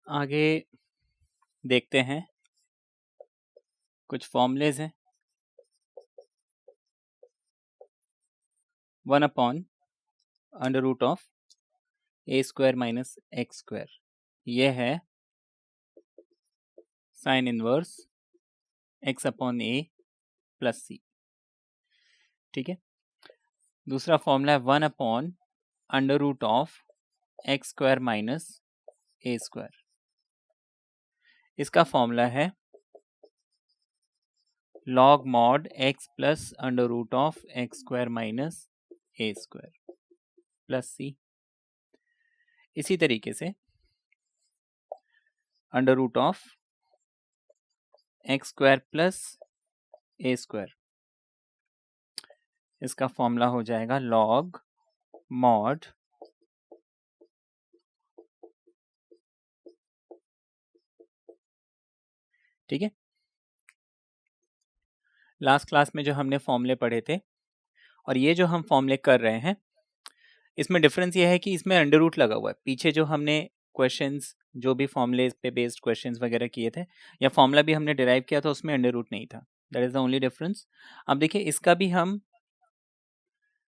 आगे देखते हैं, कुछ फॉर्मूलेज हैं। 1 upon under root of a square minus x square, ये है sine inverse x upon a plus c. ठीक है, दूसरा फॉर्मूला है 1 upon under root of x square minus a square. इसका फॉर्मूला है log mod x plus under root of x square minus a square plus c. इसी तरीके से under root of x square plus a square, इसका formula हो जाएगा log mod ठीक है। लास्ट क्लास में जो हमने फॉर्मूले पढ़े थे और ये जो हम फॉर्मूले कर रहे हैं, इसमें डिफरेंस ये है कि इसमें अंडर रूट लगा हुआ है। पीछे जो हमने क्वेश्चंस, जो भी फॉर्मूले पे बेस्ड क्वेश्चंस वगैरह किए थे या फॉर्मूला भी हमने डिराइव किया था, उसमें अंडर रूट नहीं था। That is the only difference. अब देखिए, इसका भी हम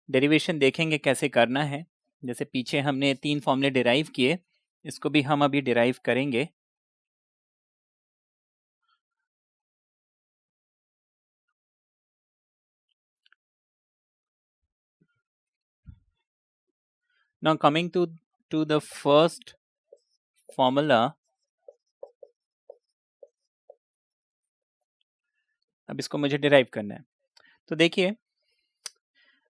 डेरिवेशन देखेंगे कैसे करना है। जैसे पीछे हमने 3 फॉर्मूले डिराइव किए, इसको भी हम अभी डिराइव करेंगे। Now coming to the first formula, अब इसको मुझे डिराइव करना है। तो देखिए,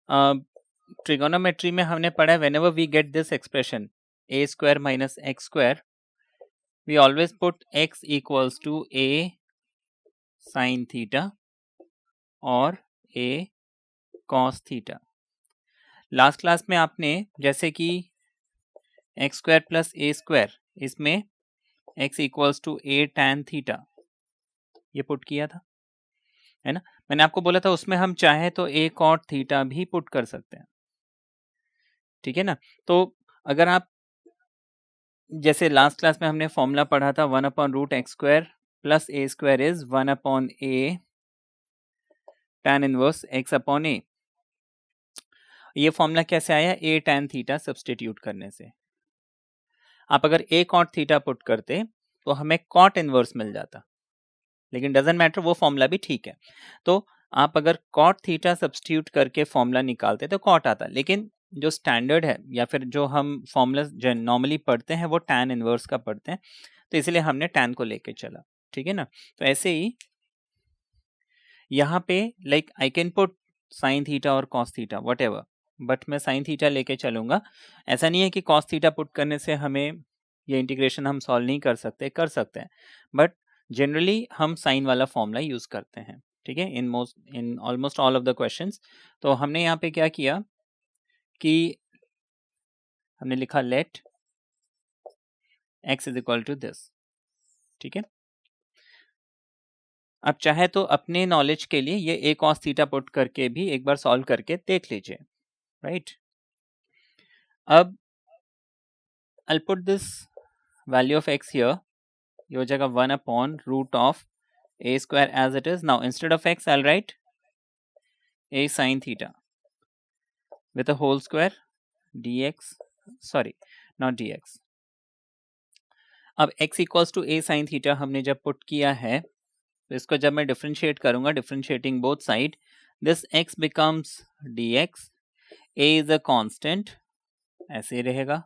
ट्रिगोनोमेट्री में हमने पढ़ा है whenever we get this expression a square minus x square, we always put x equals to a sin theta और a cos theta। Last class में आपने जैसे कि x square plus a square, इसमें x equals to a tan theta ये put किया था, है ना। मैंने आपको बोला था उसमें हम चाहे तो a cot थीटा भी पुट कर सकते हैं, ठीक है ना। तो अगर आप जैसे लास्ट क्लास में हमने फॉर्मूला पढ़ा था 1 upon root x square plus a square is 1 upon a tan inverse x upon a. ये फॉर्मूला कैसे आया? a tan थीटा सब्सटीट्यूट करने से। आप अगर a cot थीटा पुट करते तो हमें cot इनवर्स मिल जाता, लेकिन डजेंट मैटर, वो फॉर्मूला भी ठीक है। तो आप अगर cot थीटा सब्सटीट्यूट करके फॉर्मूला निकालते तो cot आता, लेकिन जो स्टैंडर्ड है या फिर जो हम फॉर्मूला नॉर्मली पढ़ते हैं वो tan इनवर्स का पढ़ते हैं, तो इसलिए हमने tan को लेके चला, ठीक है ना। तो ऐसे ही यहाँ पे like I can put sine theta और cos theta whatever, but मैं साइन थीटा लेके चलूंगा। ऐसा नहीं है कि कॉस थीटा पुट करने से हमें ये इंटीग्रेशन हम सॉल्व नहीं कर सकते, कर सकते हैं, बट जनरली हम साइन वाला फॉर्मूला यूज करते हैं, ठीक है, in almost all of the questions. तो हमने यहाँ पे क्या किया कि हमने लिखा let x is equal to this, ठीक है। अब चाहे तो अपने नॉलेज के लिए ये a cos थीटा पुट करके भी एक बार सॉल्व करके देख लीजिए, राइट। अब I'll put this value of x here, ये हो जाएगा 1 upon root of a square as it is. Now instead of x I'll write a sin theta with a whole square dx, sorry not dx। अब x equals to a sin theta हमने जब put किया है, तो इसको जब मैं differentiate करूंगा, differentiating both side, this x becomes dx, a is a constant, ऐसे रहेगा।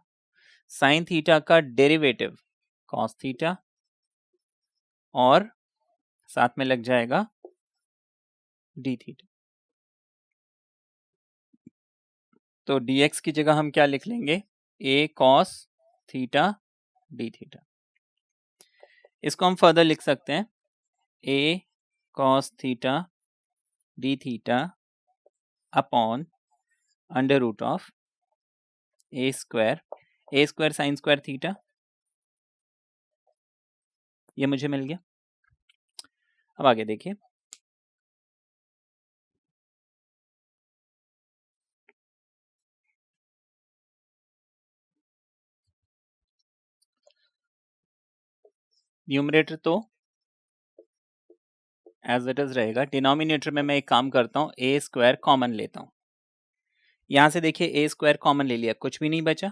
साइन थीटा का डेरिवेटिव cos थीटा और साथ में लग जाएगा डी थीटा। तो dx की जगह हम क्या लिख लेंगे? a cos theta d theta. इसको हम फर्दर लिख सकते हैं a cos theta d theta upon under root of a square sine square theta, ये मुझे मिल गया। अब आगे देखिए, न्यूमरेटर तो एज इट इज रहेगा, डिनोमिनेटर में मैं एक काम करता हूँ, ए स्क्वायर कॉमन लेता हूँ। यहां से देखिए ए स्क्वायर कॉमन ले लिया, कुछ भी नहीं बचा,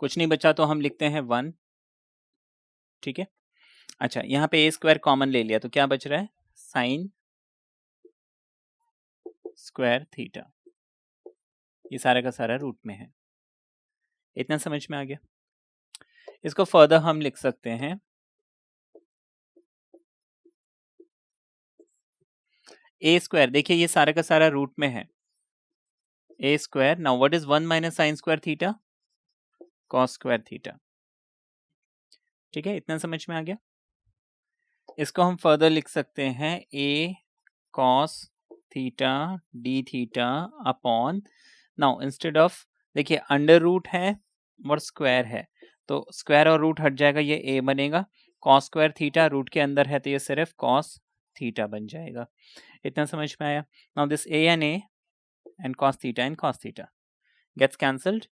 कुछ नहीं बचा तो हम लिखते हैं 1। ठीक है, अच्छा यहाँ पे ए स्क्वायर कॉमन ले लिया तो क्या बच रहा है, साइन स्क्वायर थीटा। ये सारा का सारा रूट में है। इतना समझ में आ गया। इसको फर्दर हम लिख सकते हैं ए स्क्वायर, देखिए ये सारा का सारा रूट में है, a square. Now what is 1 minus sine square theta, cos square theta. ठीक है, इतना समझ में आ गया। इसको हम फर्दर लिख सकते हैं a cos theta d theta upon, now instead of, देखिए अंडर रूट है और स्क्वायर है, तो स्क्वायर और रूट हट जाएगा, ये ए बनेगा। कॉस स्क्वायर थीटा रूट के अंदर है तो ये सिर्फ कॉस थीटा बन जाएगा। इतना समझ में आया। Now this A and cos theta and cos theta gets cancelled।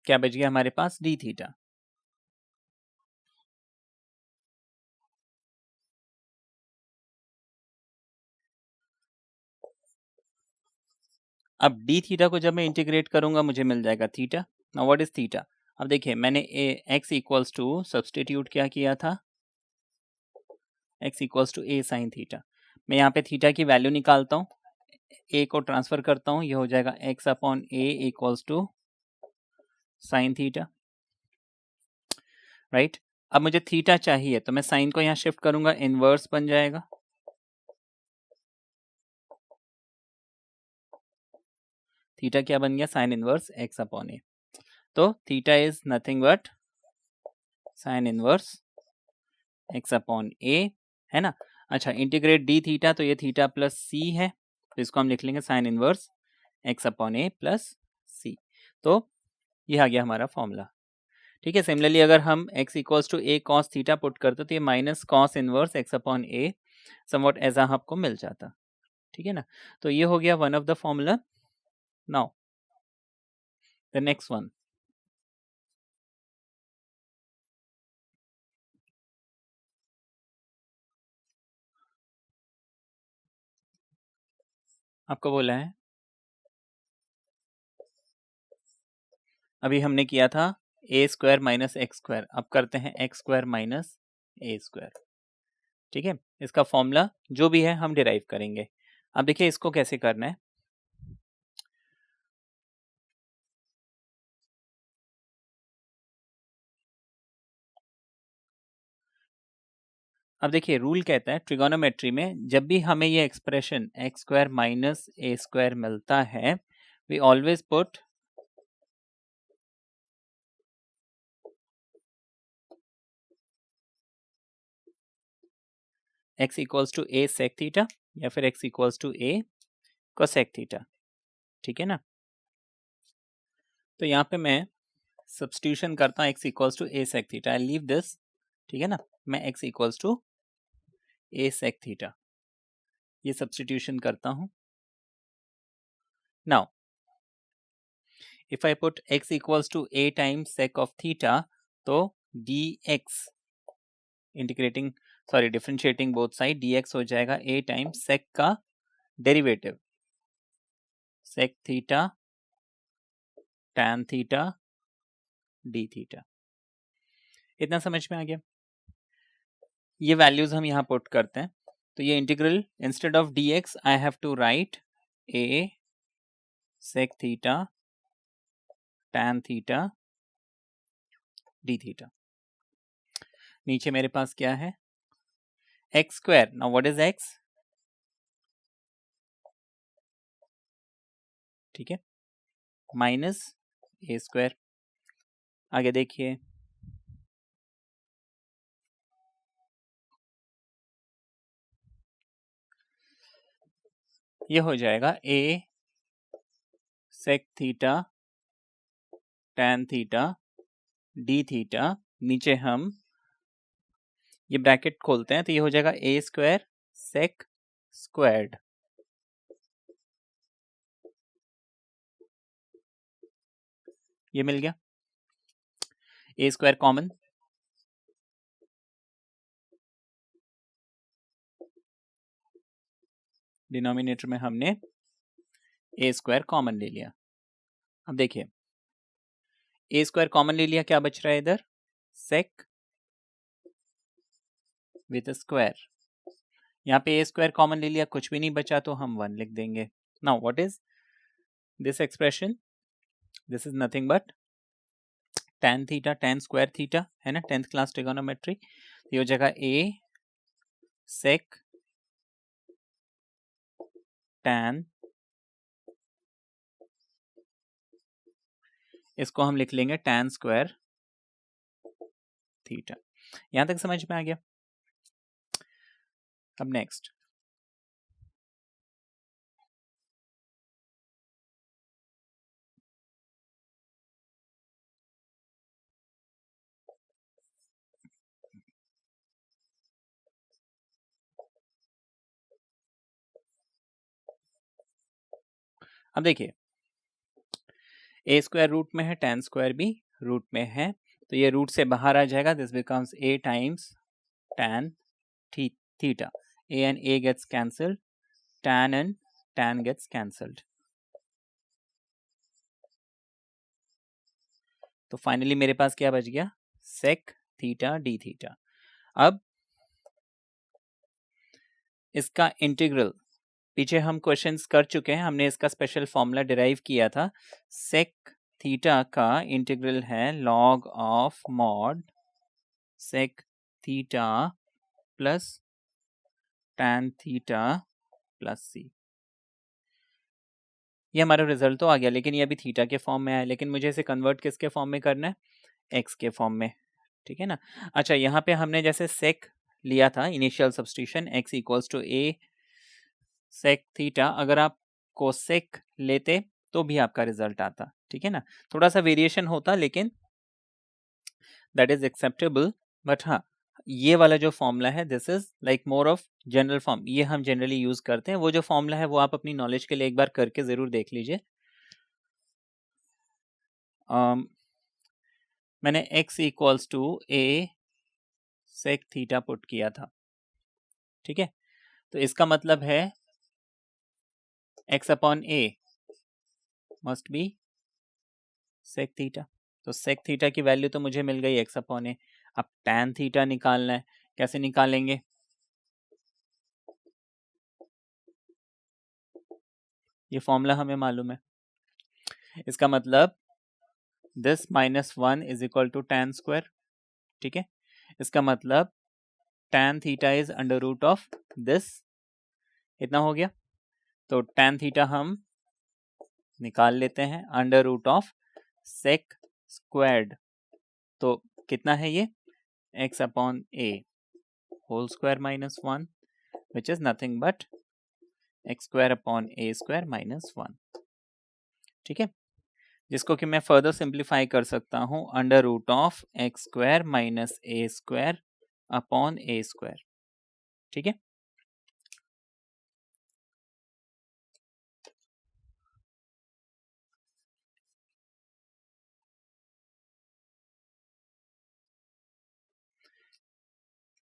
क्या बच गया हमारे पास, d थीटा। अब d थीटा को जब मैं इंटीग्रेट करूंगा मुझे मिल जाएगा theta. Now what is theta, अब देखिए मैंने x इक्वल्स टू सब्सटीट्यूट क्या किया था, x equals to a sine theta. मैं यहाँ पे थीटा की वैल्यू निकालता हूँ, a को ट्रांसफर करता हूँ, ये हो जाएगा x upon a equals to sine theta, right. अब मुझे थीटा चाहिए तो मैं साइन को यहाँ शिफ्ट करूंगा, इनवर्स बन जाएगा। थीटा क्या बन गया, sign inverse x upon a। तो theta is nothing but sign inverse x upon a, है ना। अच्छा, इंटीग्रेट डी थीटा, तो ये थीटा प्लस सी है, तो इसको हम लिख लेंगे sine inverse x upon a plus c. तो ये आ गया हमारा फॉर्मूला। ठीक है, सिमिलरली अगर हम x equals to a cos theta put करते तो ये minus cos inverse x upon a somewhat ऐसा आपको मिल जाता। ठीक है ना, तो ये हो गया one of the formula. Now the next one, आपको बोला है, अभी हमने किया था ए स्क्वायर माइनस एक्स स्क्वायर, अब करते हैं x square minus a square. ठीक है, इसका फॉर्मूला जो भी है हम डिराइव करेंगे। अब देखिए इसको कैसे करना है। अब देखिए रूल कहता है ट्रिगोनोमेट्री में जब भी हमें ये expression x square minus a square मिलता है, we always put x equals to a sec theta या फिर x equals to a cosec theta. ठीक है ना, तो यहाँ पे मैं सब्सटीट्यूशन करता हूँ x equals to a sec theta, I leave this. ठीक है ना, मैं x equals to a sec theta ये सब्सटीट्यूशन करता हूँ। Now if I put x equals to a times sec of theta, तो dx integrating, sorry differentiating both side, dx हो जाएगा a टाइम्स sec का derivative sec theta tan theta d theta. इतना समझ में आ गया। ये वैल्यूज हम यहाँ पुट करते हैं, तो ये integral instead of dx I have to write a sec theta tan theta d theta. नीचे मेरे पास क्या है, x square. Now what is x, ठीक है, माइनस ए स्क्वायर। आगे देखिए, ये हो जाएगा a sec theta tan theta d theta, नीचे हम ये ब्रैकेट खोलते हैं तो ये हो जाएगा a स्क्वायर sec स्क्वायर्ड। ये मिल गया। ए स्क्वायर कॉमन, डिनोमिनेटर में हमने ए स्क्वायर कॉमन ले लिया। अब देखिए ए स्क्वायर कॉमन ले लिया, क्या बच रहा है इधर, सेक विथ स्क्वायर। यहाँ पे ए स्क्वायर कॉमन ले लिया, कुछ भी नहीं बचा तो हम 1 लिख देंगे। Now what is this expression, this is nothing but tan theta, tan square theta है ना, 10th क्लास ट्रिगोनोमेट्री। तो ये हो जाएगा ए सेक tan, इसको हम लिख लेंगे tan स्क्वायर थीटा। यहां तक समझ में आ गया। अब नेक्स्ट, अब देखिए ए स्क्वायर रूट में है, tan स्क्वायर भी रूट में है, तो ये रूट से बाहर आ जाएगा, this becomes a times tan theta, a and a gets cancelled, tan and tan gets cancelled। तो फाइनली मेरे पास क्या बच गया, sec थीटा d थीटा। अब इसका इंटीग्रल पीछे हम क्वेश्चंस कर चुके हैं, हमने इसका स्पेशल फॉर्मूला डिराइव किया था। sec थीटा का इंटीग्रल है log of mod sec theta plus tan theta plus c। ये हमारा रिजल्ट तो आ गया, लेकिन ये अभी थीटा के फॉर्म में आया, लेकिन मुझे इसे कन्वर्ट किसके फॉर्म में करना है, एक्स के फॉर्म में, ठीक है ना। अच्छा यहाँ पे हमने जैसे सेक लिया था initial substitution, x equals to a sec theta, अगर आप कोसेक लेते तो भी आपका रिजल्ट आता, ठीक है ना। थोड़ा सा वेरिएशन होता लेकिन दैट इज एक्सेप्टेबल, बट हाँ ये वाला जो फॉर्मूला है this is like more of general form, ये हम जनरली यूज करते हैं। वो जो फॉर्मूला है वो आप अपनी नॉलेज के लिए एक बार करके जरूर देख लीजिए। मैंने x equals to a sec theta put किया था, ठीक है। तो इसका मतलब है x upon a must be sec theta. तो सेक थीटा की वैल्यू तो मुझे मिल गई x अपॉन a। अब tan थीटा निकालना है, कैसे निकालेंगे, ये फॉर्मूला हमें मालूम है। इसका मतलब this minus 1 is equal to tan square, ठीक है। इसका मतलब tan theta is under root of this, इतना हो गया। तो tan थीटा हम निकाल लेते हैं under root of sec squared, तो कितना है ये, x upon a whole square minus 1 which is nothing but x square upon a square minus 1, ठीक है। जिसको कि मैं फर्दर सिंप्लीफाई कर सकता हूं under root of x square minus a square upon a square, ठीक है।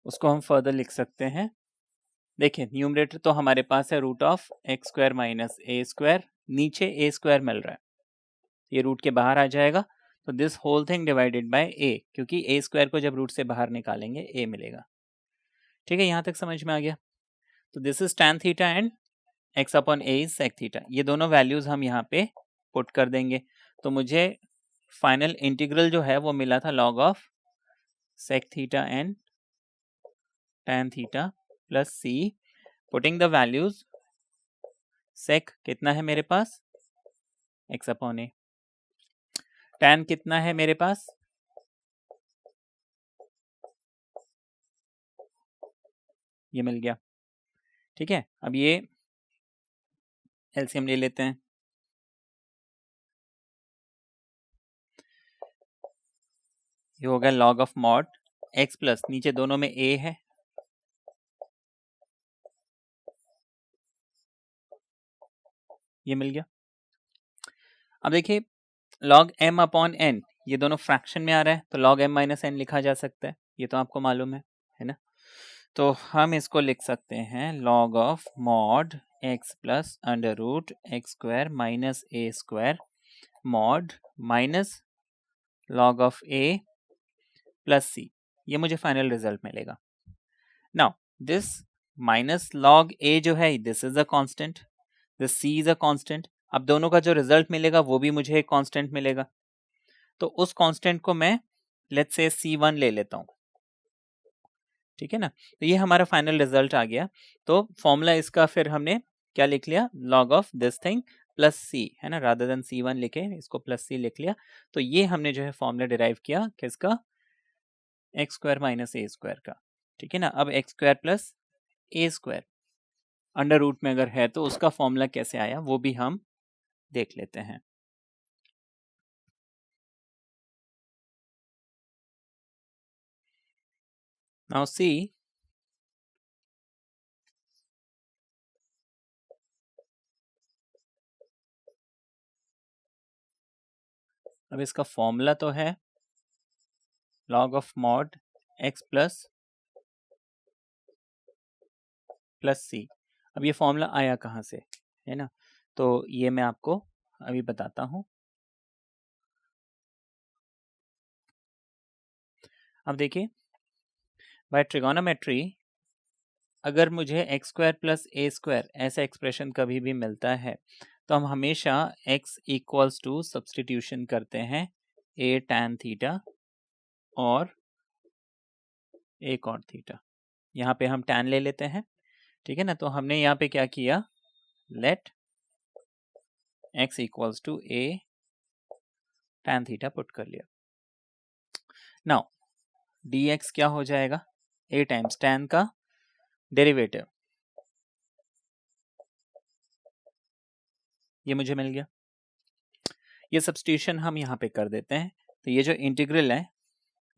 उसको हम फर्दर लिख सकते हैं। देखिए न्यूमरेटर तो हमारे पास है root of x square minus a square, नीचे ए स्क्वायर मिल रहा है, ये रूट के बाहर आ जाएगा, तो this whole thing divided by a, क्योंकि ए स्क्वायर को जब रूट से बाहर निकालेंगे ए मिलेगा, ठीक है। यहां तक समझ में आ गया। तो this is tan theta and x upon a is sec theta, ये दोनों वैल्यूज हम यहाँ पे पुट कर देंगे। तो मुझे फाइनल इंटीग्रल जो है वो मिला था log of sec theta and tan theta plus c, putting the values, sec कितना है मेरे पास x अपॉन ए, tan कितना है मेरे पास, ये मिल गया, ठीक है। अब ये एलसीएम ले लेते हैं, ये हो गया log of mod x plus, नीचे दोनों में a है, ये मिल गया। अब देखिए log m अपॉन n, ये दोनों फ्रैक्शन में आ रहा है तो log m माइनस n लिखा जा सकता है, ये तो आपको मालूम है ना। तो हम इसको लिख सकते हैं log of mod x plus under root x square minus a square mod minus log of a plus c। ये मुझे फाइनल रिजल्ट मिलेगा। Now this minus log a जो है this is a constant, this c is a constant. अब दोनों का जो result मिलेगा वो भी मुझे एक कांस्टेंट मिलेगा, तो उस कांस्टेंट को मैं लेट्स से c1 ले लेता हूं, ठीक है ना। तो ये हमारा फाइनल रिजल्ट आ गया। तो फॉर्मूला इसका फिर हमने क्या लिख लिया, log of this thing plus c, है ना, रादर देन c1 लिखे इसको प्लस सी लिख लिया। तो ये हमने जो है फॉर्मूला डिराइव किया किसका, x square minus a square का, ठीक है ना। अब x square plus a square under root में अगर है तो उसका फॉर्मूला कैसे आया वो भी हम देख लेते हैं। नाउ सी, अब इसका फॉर्मूला तो है log of mod x plus c. अब ये फॉर्मूला आया कहाँ से, है ना, तो ये मैं आपको अभी बताता हूं। अब देखिए, बाय ट्रिगोनोमेट्री अगर मुझे x square plus a square ऐसा एक्सप्रेशन कभी भी मिलता है तो हम हमेशा x इक्वल्स टू सब्सटीट्यूशन करते हैं a tan थीटा और a cot थीटा। यहाँ पे हम tan ले लेते हैं, ठीक है ना। तो हमने यहाँ पे क्या किया, let x equals to a tan theta put कर लिया। नाउ dx क्या हो जाएगा, a टाइम्स tan का डेरिवेटिव, ये मुझे मिल गया। ये सब्स्टिट्यूशन हम यहाँ पे कर देते हैं, तो ये जो इंटीग्रल है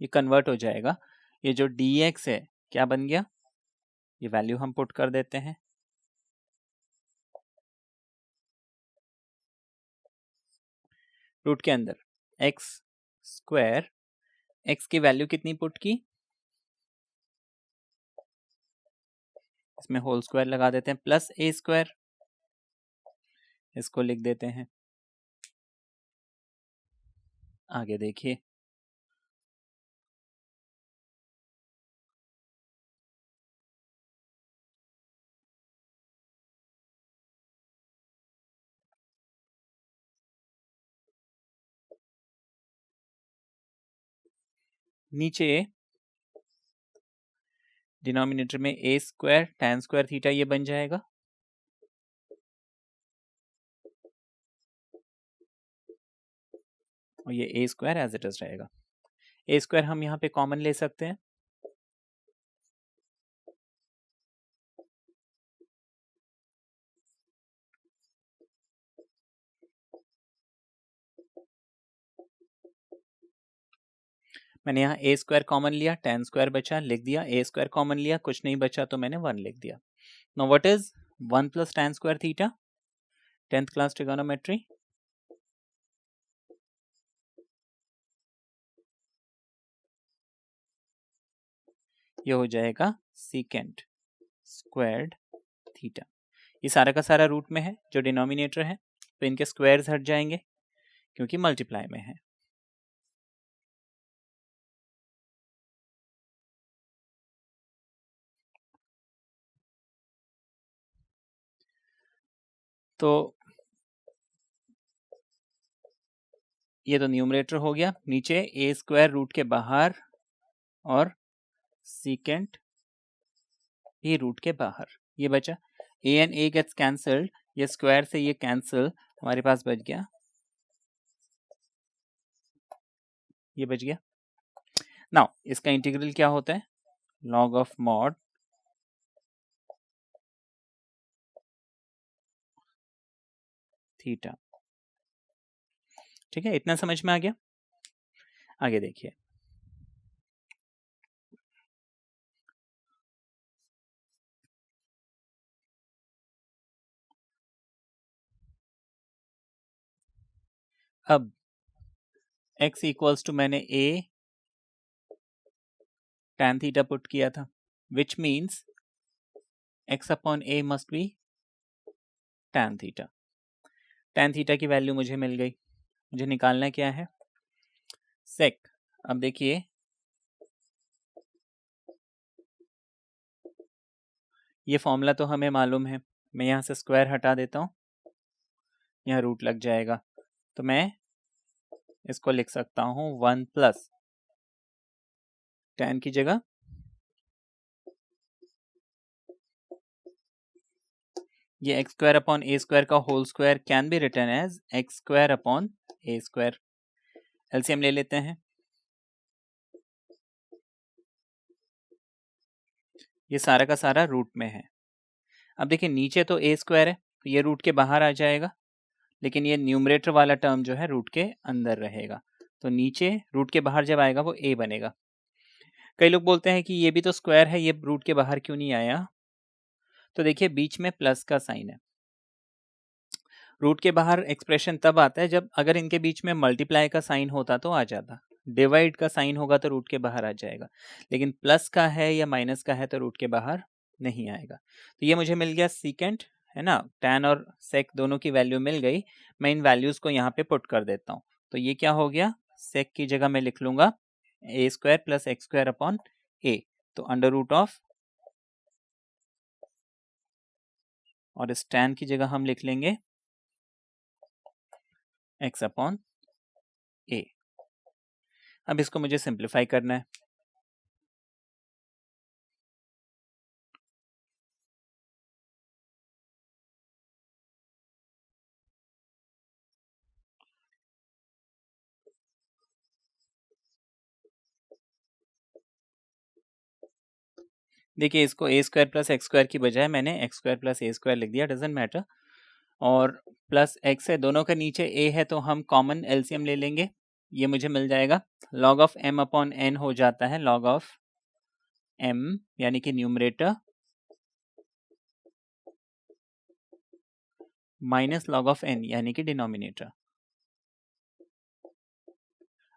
ये कन्वर्ट हो जाएगा। ये जो dx है क्या बन गया, ये वैल्यू हम पुट कर देते हैं, रूट के अंदर एक्स स्क्वायर, एक्स की वैल्यू कितनी पुट की, इसमें होल स्क्वायर लगा देते हैं, प्लस ए स्क्वायर, इसको लिख देते हैं। आगे देखिए, नीचे डिनोमिनेटर में ए स्क्वायर tan स्क्वायर थीटा ये बन जाएगा, और ये ए स्क्वायर एज इट इज रहेगा। ए स्क्वायर हम यहाँ पे कॉमन ले सकते हैं, मैंने यहाँ ए स्क्वायर कॉमन लिया, tan स्क्वायर बचा लिख दिया, ए स्क्वायर कॉमन लिया कुछ नहीं बचा तो मैंने 1 लिख दिया। Now what is 1 plus tan square theta, 10th class trigonometry, ये हो जाएगा सीकेंट स्क्वायर्ड थीटा। ये सारा का सारा रूट में है जो डिनोमिनेटर है, तो इनके स्क्वायर्स हट जाएंगे क्योंकि मल्टीप्लाई में है। तो ये तो न्यूमरेटर हो गया, नीचे ए स्क्वायर रूट के बाहर और सीकेंट भी रूट के बाहर, ये बचा a and a gets cancelled, ये स्क्वायर से ये कैंसिल, हमारे पास बच गया, ये बच गया। नाउ इसका इंटीग्रल क्या होता है, log ऑफ मॉड थीटा, ठीक है, इतना समझ में आ गया। आगे देखिए, अब x इक्वल्स टू मैंने a tan थीटा पुट किया था, which means x upon a must B tan theta. tan theta की वैल्यू मुझे मिल गई, मुझे निकालना क्या है, sec। अब देखिए ये फॉर्मूला तो हमें मालूम है, मैं यहाँ से स्क्वायर हटा देता हूँ, यहाँ रूट लग जाएगा, तो मैं इसको लिख सकता हूँ 1 प्लस tan की जगह ये x square upon a square का whole square can be written as x square upon a square. LCM ले लेते हैं, ये सारा का सारा रूट में है। अब देखिए नीचे तो ए स्क्वायर है, तो ये रूट के बाहर आ जाएगा, लेकिन ये न्यूमरेटर वाला टर्म जो है रूट के अंदर रहेगा, तो नीचे रूट के बाहर जब आएगा वो ए बनेगा। कई लोग बोलते हैं कि ये भी तो स्क्वायर है, ये रूट के बाहर क्यों नहीं आया, तो देखिए बीच में प्लस का साइन है। रूट के बाहर एक्सप्रेशन तब आता है जब अगर इनके बीच में मल्टीप्लाई का साइन होता तो आ जाता, डिवाइड का साइन होगा तो रूट के बाहर आ जाएगा, लेकिन प्लस का है या माइनस का है तो रूट के बाहर नहीं आएगा। तो ये मुझे मिल गया सीकेंट, है ना, tan और sec दोनों की वैल्यू मिल गई। मैं इन वैल्यूज को यहाँ पे पुट कर देता हूँ, तो ये क्या हो गया, sec की जगह मैं लिख लूंगा a square plus x square upon a, तो अंडर रूट ऑफ, और इस tan की जगह हम लिख लेंगे x अपॉन a। अब इसको मुझे सिंप्लीफाई करना है, देखिए इसको ए स्क्वायर प्लस एक्स स्क्वायर की बजाय मैंने x square plus a square लिख दिया, डजेंट मैटर, और प्लस एक्स है, दोनों के नीचे ए है तो हम कॉमन एलसीएम ले लेंगे, ये मुझे मिल जाएगा log of M upon N हो जाता है लॉग ऑफ एम यानी कि numerator minus log of N यानी कि डिनोमिनेटर।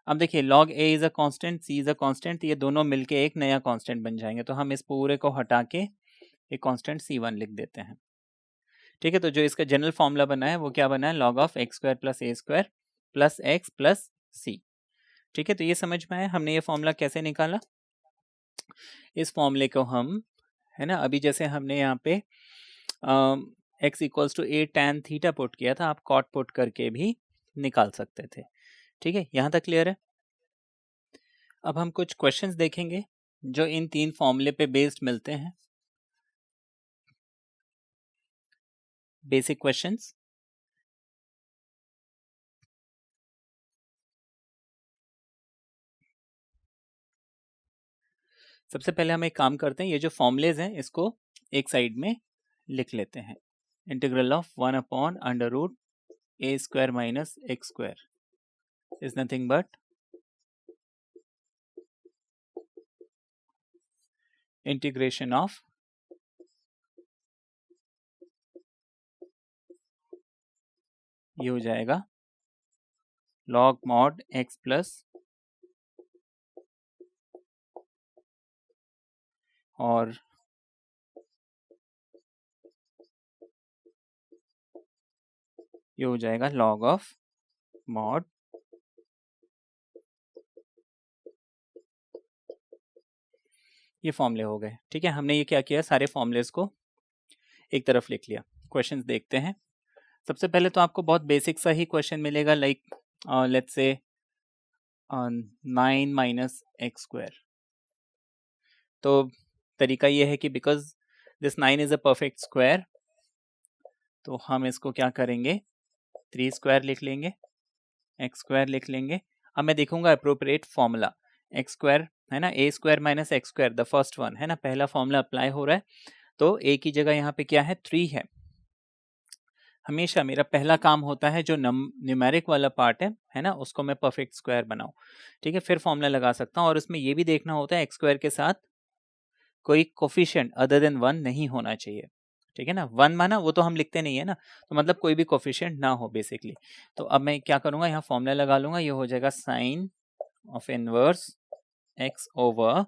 अब देखिए log a is a constant, c is a constant, ये दोनों मिलके एक नया कांस्टेंट बन जाएंगे, तो हम इस पूरे को हटा के एक कांस्टेंट c1 लिख देते हैं। ठीक है, तो जो इसका जनरल फॉर्मूला बना है वो क्या बना है, log of x square plus a square plus x plus c. ठीक है, तो ये समझ में आया हमने ये फॉर्मूला कैसे निकाला। इस फॉर्मूले को हम, है ना, अभी जैसे हमने यहाँ पे x equals to a tan theta put किया था, आप कॉट पुट करके भी निकाल सकते थे। ठीक है, यहाँ तक क्लियर है। अब हम कुछ क्वेश्चंस देखेंगे जो इन तीन फॉर्मूले पे बेस्ड मिलते हैं, बेसिक क्वेश्चंस। सबसे पहले हम एक काम करते हैं, ये जो फॉर्मूलेज हैं इसको एक साइड में लिख लेते हैं। Integral of 1 upon under root a square minus x square is nothing but integration of ये हो जाएगा लॉग मॉड एक्स प्लस और ये हो जाएगा लॉग ऑफ मॉड ये फॉर्मूले हो गए। ठीक है, हमने ये क्या किया, सारे फॉर्मूलेस को एक तरफ लिख लिया। क्वेश्चंस देखते हैं। सबसे पहले तो आपको बहुत बेसिक सा ही क्वेश्चन मिलेगा, like let's say 9 minus x square. तो तरीका ये है कि because this 9 is a perfect square, तो हम इसको क्या करेंगे, 3 स्क्वायर लिख लेंगे, एक्स स्क्वायर लिख लेंगे। अब मैं देखूंगा अप्रोप्रिएट फॉर्मूला, एक्स स्क्वायर है ना, a square minus x square the first one, है ना, पहला फॉर्मूला अप्लाई हो रहा है, तो ए की जगह यहाँ पे क्या है, 3 है। हमेशा मेरा पहला काम होता है जो न्यूमेरिक वाला पार्ट है ना, उसको मैं परफेक्ट स्क्वायर बनाऊं। ठीक है, फिर फॉर्मूला लगा सकता हूँ, और उसमें ये भी देखना होता है एक्स स्क्वायर के साथ कोई कोफिशिएंट अदर देन 1 नहीं होना चाहिए। ठीक है ना, 1 माना वो तो हम लिखते नहीं है ना, तो मतलब कोई भी कोफिशिएंट ना हो बेसिकली। तो अब मैं क्या करूंगा, यहाँ फॉर्मूला लगा लूंगा, ये हो जाएगा sine of inverse x over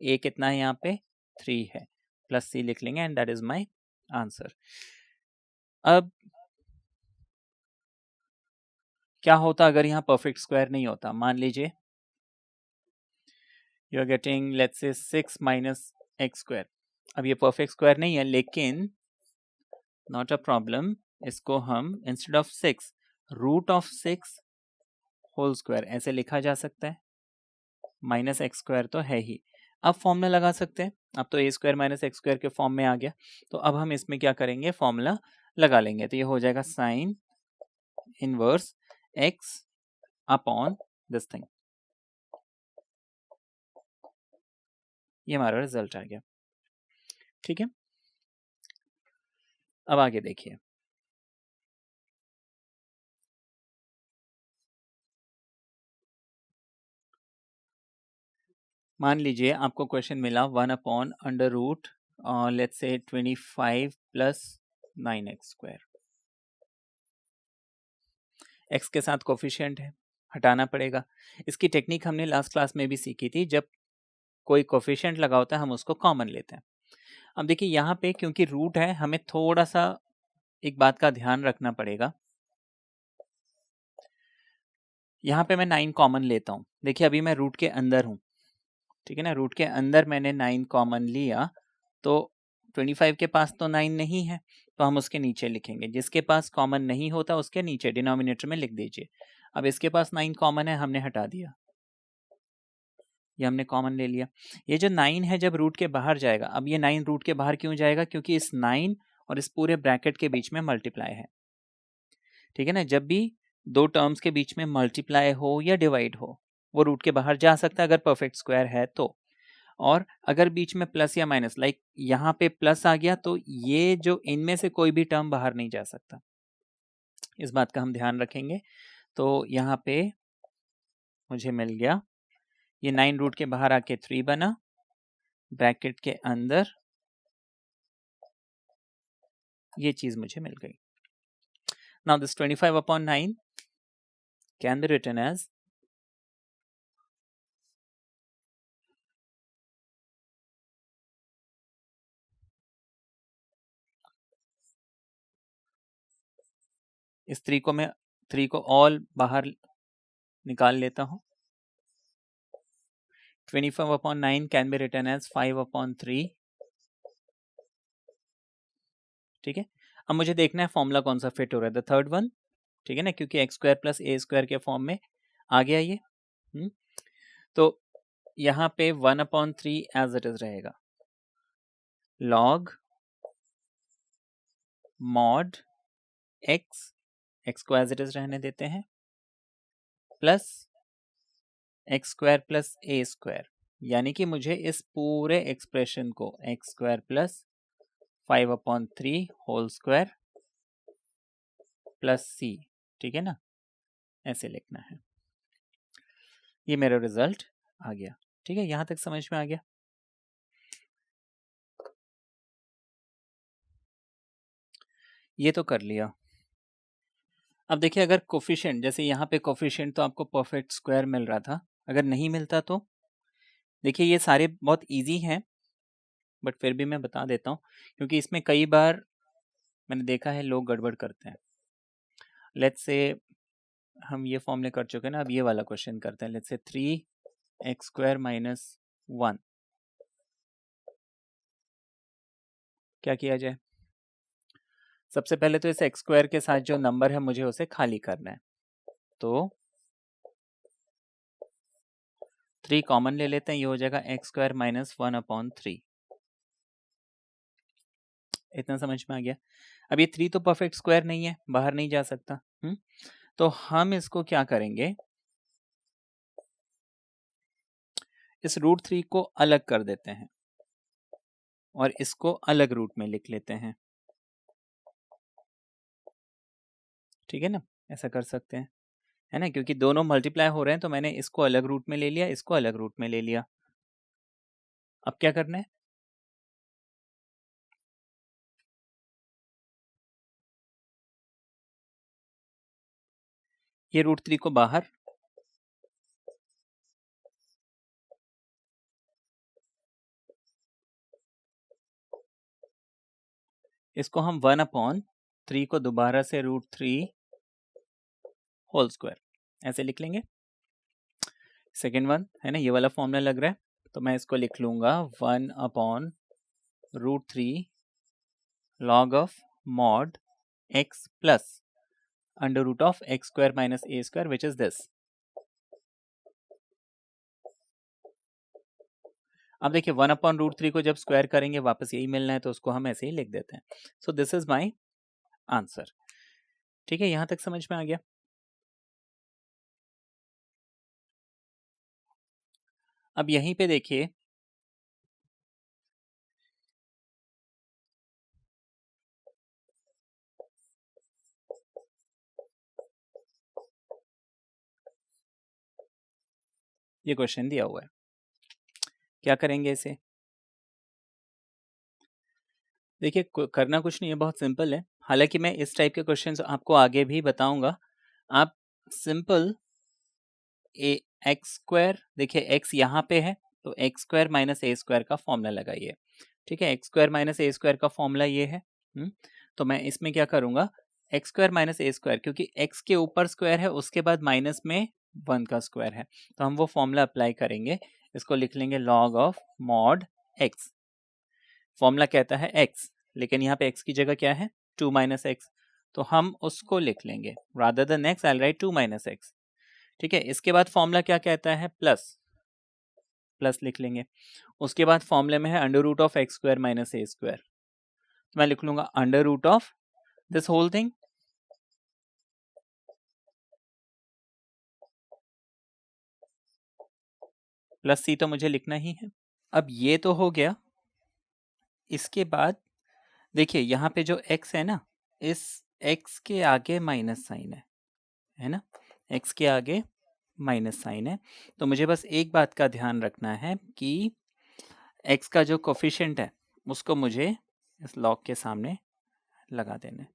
a कितना है यहाँ पे 3 है, प्लस c लिख लेंगे and that is my answer. अब क्या होता अगर यहाँ परफेक्ट स्क्वायर नहीं होता, मान लीजिए you are getting let's say 6 minus x square. अब ये परफेक्ट स्क्वायर नहीं है, लेकिन नॉट अ प्रॉब्लम, इसको हम instead of 6 root of 6 whole square ऐसे लिखा जा सकता है, माइनस एक्स स्क्वायर तो है ही। अब फॉर्मूला लगा सकते हैं, अब तो ए स्क्वायर माइनस एक्स स्क्वायर के फॉर्म में आ गया, तो अब हम इसमें क्या करेंगे, फॉर्मूला लगा लेंगे। तो ये हो जाएगा sign inverse x upon this thing, ये हमारा रिजल्ट आ गया। ठीक है, अब आगे देखिए, मान लीजिए आपको क्वेश्चन मिला 1 upon under root let's say 25 plus 9x square. x के साथ कोफिशिएंट है, हटाना पड़ेगा। इसकी टेक्निक हमने लास्ट क्लास में भी सीखी थी, जब कोई कोफिशिएंट लगा होता है हम उसको कॉमन लेते हैं। अब देखिए यहाँ पे क्योंकि रूट है, हमें थोड़ा सा एक बात का ध्यान रखना पड़ेगा। यहाँ पे मैं 9 कॉमन लेता हूँ, देखिए अभी मैं रूट के अंदर हूँ, ठीक है ना, रूट के अंदर मैंने 9 कॉमन लिया, तो 25 के पास तो 9 नहीं है, तो हम उसके नीचे लिखेंगे, जिसके पास कॉमन नहीं होता उसके नीचे डिनोमिनेटर में लिख दीजिए। अब इसके पास 9 कॉमन है, हमने हटा दिया, ये हमने कॉमन ले लिया। ये जो 9 है जब रूट के बाहर जाएगा, अब ये 9 रूट के बाहर क्यों जाएगा, क्योंकि इस 9 और इस पूरे ब्रैकेट के बीच में मल्टीप्लाई है, ठीक है ना। जब भी दो टर्म्स के बीच में मल्टीप्लाई हो या डिवाइड हो, वो रूट के बाहर जा सकता है अगर परफेक्ट स्क्वायर है तो। और अगर बीच में प्लस या माइनस, लाइक यहाँ पे प्लस आ गया, तो ये जो इनमें से कोई भी टर्म बाहर नहीं जा सकता, इस बात का हम ध्यान रखेंगे। तो यहाँ पे मुझे मिल गया, ये 9 रूट के बाहर आके 3 बना, ब्रैकेट के अंदर ये चीज मुझे मिल गई। Now this 25 upon 9 can be written as इस 3 को मैं 3 को ऑल बाहर निकाल लेता हूं। 25 upon 9 can be written as 5 upon 3, ठीक है। अब मुझे देखना है फॉर्मूला कौन सा फिट हो रहा है, द थर्ड वन, ठीक है ना, क्योंकि x square plus a square के फॉर्म में आ गया ये। तो यहाँ पे 1 अपॉन 3 एज इट इज रहेगा, लॉग मॉड एक्स, एक्स को एज इट इज रहने देते हैं, plus x square plus a square, यानी कि मुझे इस पूरे एक्सप्रेशन को x square plus 5 upon 3 whole square plus c, ठीक है ना, ऐसे लिखना है। ये मेरा रिजल्ट आ गया, ठीक है, यहां तक समझ में आ गया। ये तो कर लिया। अब देखिए अगर कोफिशिएंट, जैसे यहाँ पे कोफिशिएंट तो आपको परफेक्ट स्क्वायर मिल रहा था, अगर नहीं मिलता तो देखिए ये सारे बहुत इजी हैं, बट फिर भी मैं बता देता हूँ, क्योंकि इसमें कई बार मैंने देखा है लोग गड़बड़ करते हैं। लेट्स से हम ये फॉर्मूले कर चुके हैं ना, अब ये वाला क्वेश्चन करते हैं। Let's say 3x square minus 1, क्या किया जाए। सबसे पहले तो इस एक्स स्क्वायर के साथ जो नंबर है मुझे उसे खाली करना है, तो 3 कॉमन ले लेते हैं, ये हो जाएगा एक्स स्क्वायर माइनस 1 अपॉन 3। इतना समझ में आ गया। अब ये 3 तो परफेक्ट स्क्वायर नहीं है, बाहर नहीं जा सकता। तो हम इसको क्या करेंगे, इस रूट 3 को अलग कर देते हैं और इसको अलग रूट में लिख लेते हैं, ठीक है ना, ऐसा कर सकते हैं, है ना, क्योंकि दोनों मल्टीप्लाई हो रहे हैं, तो मैंने इसको अलग रूट में ले लिया, इसको अलग रूट में ले लिया। अब क्या करना है, ये √3 को बाहर, इसको हम 1/3 को दोबारा से √3 होल स्क्वायर ऐसे लिख लेंगे। सेकेंड वन है ना, ये वाला फॉर्मूला लग रहा है, तो मैं इसको लिख लूंगा 1/√3 log of mod x plus √(x² - a²) which is this। अब देखिए 1/√3 को जब स्क्वायर करेंगे वापस यही मिलना है, तो उसको हम ऐसे ही लिख देते हैं। So this is my answer. ठीक है, यहां तक समझ में आ गया। अब यहीं पे देखिए ये क्वेश्चन दिया हुआ है, क्या करेंगे इसे। देखिए करना कुछ नहीं है, बहुत सिंपल है। हालांकि मैं इस टाइप के क्वेश्चंस आपको आगे भी बताऊंगा। आप सिंपल x², देखिए x यहाँ पे है, तो x² - a² का फॉर्मूला लगाइए। ठीक है, x² - a² का फॉर्मूला ये है। तो मैं इसमें क्या करूंगा, x² - a², क्योंकि x के ऊपर स्क्वायर है, उसके बाद माइनस में 1 का स्क्वायर है, तो हम वो फॉर्मूला अप्लाई करेंगे। इसको लिख लेंगे log of mod x। Formula कहता है x, लेकिन यहाँ पे x की जगह क्या है, 2 - x, तो हम उसको लिख लेंगे rather than x I'll write 2 - x। ठीक है, इसके बाद फॉर्मूला क्या कहता है, प्लस लिख लेंगे। उसके बाद फॉर्मूले में है √(x² - a², तो मैं लिख लूंगा √ this whole thing plus c तो मुझे लिखना ही है। अब ये तो हो गया। इसके बाद देखिए यहाँ पे जो x है ना, इस x के आगे माइनस साइन है ना, x के आगे माइनस साइन है, तो मुझे बस एक बात का ध्यान रखना है कि x का जो कोफिशिएंट है उसको मुझे इस लॉग के सामने लगा देना है।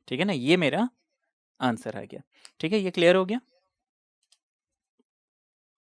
ठीक है ना, ये मेरा आंसर आ गया। ठीक है, ये क्लियर हो गया।